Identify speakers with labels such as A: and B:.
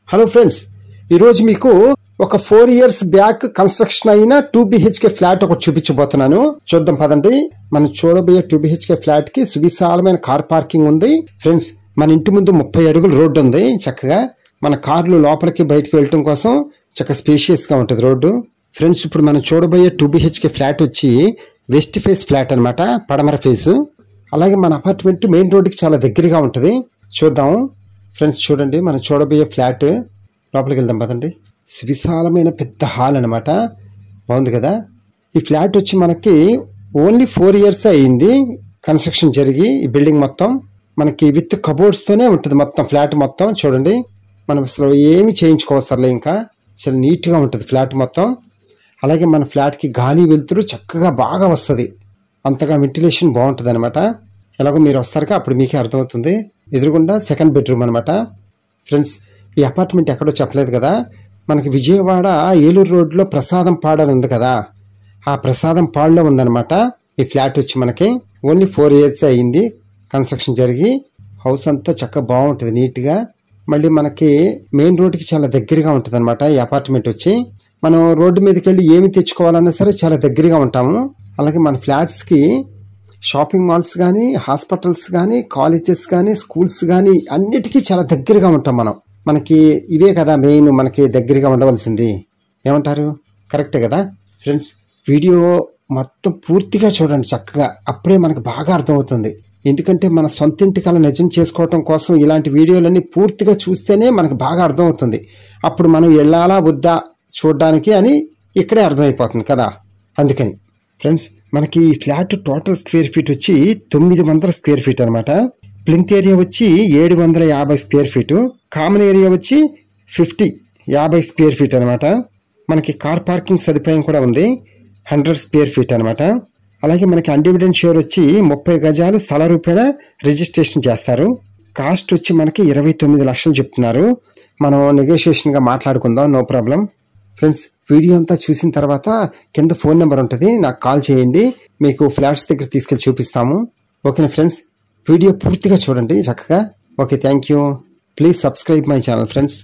A: Hello friends, ఈరోజు మీకు ఒక 4 years బ్యాక్ కన్స్ట్రక్షన్ అయిన 2 BHK ఫ్లాట్ ఒకటి చూపించబోతున్నాను. చూద్దాం పదండి. మనం చూడబోయే 2 BHK ఫ్లాట్ కి సువిశాలమైన కార్ పార్కింగ్ ఉంది. ఫ్రెండ్స్, మన ఇంటి ముందు 30 అడుగుల రోడ్డు ఉంది. చక్కగా మన కార్లు లోపలికి బయటకు వెళ్ళటం కోసం చక్కగా స్పేషియస్ గా ఉంటుంది రోడ్డు. ఫ్రెండ్స్, ఇప్పుడు మనం చూడబోయే 2 BHK ఫ్లాట్ వచ్చి వెస్ట్ ఫేస్ ఫ్లాట్ అనమాట, పడమర ఫేస్. అలాగే మన అపార్ట్మెంట్ మెయిన్ రోడ్డుకి చాలా దగ్గరగా ఉంటుంది. చూద్దాం ఫ్రెండ్స్. చూడండి, మనం చూడబోయే ఫ్లాట్. లోపలికి వెళ్దాం పదండి. విశాలమైన పెద్ద హాల్ అనమాట. బాగుంది కదా. ఈ ఫ్లాట్ వచ్చి మనకి ఓన్లీ 4 years అయింది కన్స్ట్రక్షన్ జరిగి. ఈ బిల్డింగ్ మొత్తం మనకి విత్ కబోర్డ్స్ తోనే ఉంటుంది మొత్తం ఫ్లాట్ మొత్తం. చూడండి, మనం అసలు ఏమి చేయించుకోవసరలే, ఇంకా అసలు నీట్ గా ఉంటుంది ఫ్లాట్ మొత్తం. అలాగే మన ఫ్లాట్ కి గాలి వెలుతురు చక్కగా బాగా వస్తుంది. అంతగా వెంటిలేషన్ బాగుంటుంది అనమాట. ఎలాగో మీరు వస్తారుగా, అప్పుడు మీకే అర్థమవుతుంది. ఎదురుగుండా సెకండ్ బెడ్రూమ్ అనమాట. ఫ్రెండ్స్, ఈ అపార్ట్మెంట్ ఎక్కడో చెప్పలేదు కదా, మనకి విజయవాడ ఏలూరు రోడ్లో ప్రసాదం పాడు అని ఉంది కదా, ఆ ప్రసాదం పాడులో ఉందన్నమాట ఈ ఫ్లాట్ వచ్చి. మనకి ఓన్లీ 4 years అయింది కన్స్ట్రక్షన్ జరిగి. హౌస్ అంతా చక్కగా బాగుంటుంది నీట్గా. మళ్ళీ మనకి మెయిన్ రోడ్డుకి చాలా దగ్గరగా ఉంటుంది అనమాట ఈ అపార్ట్మెంట్ వచ్చి. మనం రోడ్డు మీదకి వెళ్ళి ఏమి తెచ్చుకోవాలన్నా సరే చాలా దగ్గరగా ఉంటాము. అలాగే మన ఫ్లాట్స్కి షాపింగ్ మాల్స్ కానీ, హాస్పిటల్స్ కానీ, కాలేజెస్ కానీ, స్కూల్స్ కానీ అన్నిటికీ చాలా దగ్గరగా ఉంటాం మనం. మనకి ఇవే కదా మెయిన్, మనకి దగ్గరగా ఉండవలసింది. ఏమంటారు? కరెక్టే కదా ఫ్రెండ్స్. వీడియో మొత్తం పూర్తిగా చూడండి చక్కగా, అప్పుడే మనకు బాగా అర్థమవుతుంది. ఎందుకంటే మన సొంత ఇంటి కల నిజం చేసుకోవటం కోసం ఇలాంటి వీడియోలన్నీ పూర్తిగా చూస్తేనే మనకు బాగా అర్థమవుతుంది. అప్పుడు మనం వెళ్ళాలా వద్దా చూడడానికి అని ఇక్కడే అర్థమైపోతుంది కదా. అందుకని ఫ్రెండ్స్, మనకి ఈ ఫ్లాట్ టోటల్ స్క్వేర్ ఫీట్ వచ్చి 900 స్క్వేర్ ఫీట్ అనమాట. ప్లింత్ ఏరియా వచ్చి 750 స్క్వేర్ ఫీటు. కామన్ ఏరియా వచ్చి 50 స్క్వేర్ ఫీట్ అనమాట. మనకి కార్ పార్కింగ్ సదుపాయం కూడా ఉంది, 100 స్క్వేర్ ఫీట్ అనమాట. అలాగే మనకి అన్డివిడెంట్ షేర్ వచ్చి 30 గజాలు స్థల రూపేణ రిజిస్ట్రేషన్ చేస్తారు. కాస్ట్ వచ్చి మనకి 29 లక్షలు చెప్తున్నారు. మనం నెగోషియేషన్గా మాట్లాడుకుందాం, నో ప్రాబ్లం. ఫ్రెండ్స్, వీడియో అంతా చూసిన తర్వాత కింద ఫోన్ నెంబర్ ఉంటుంది, నాకు కాల్ చేయండి. మీకు ఫ్లాట్స్ దగ్గర తీసుకెళ్ళి చూపిస్తాము. ఓకేనా ఫ్రెండ్స్? వీడియో పూర్తిగా చూడండి చక్కగా. Okay, thank you. Please subscribe my channel friends.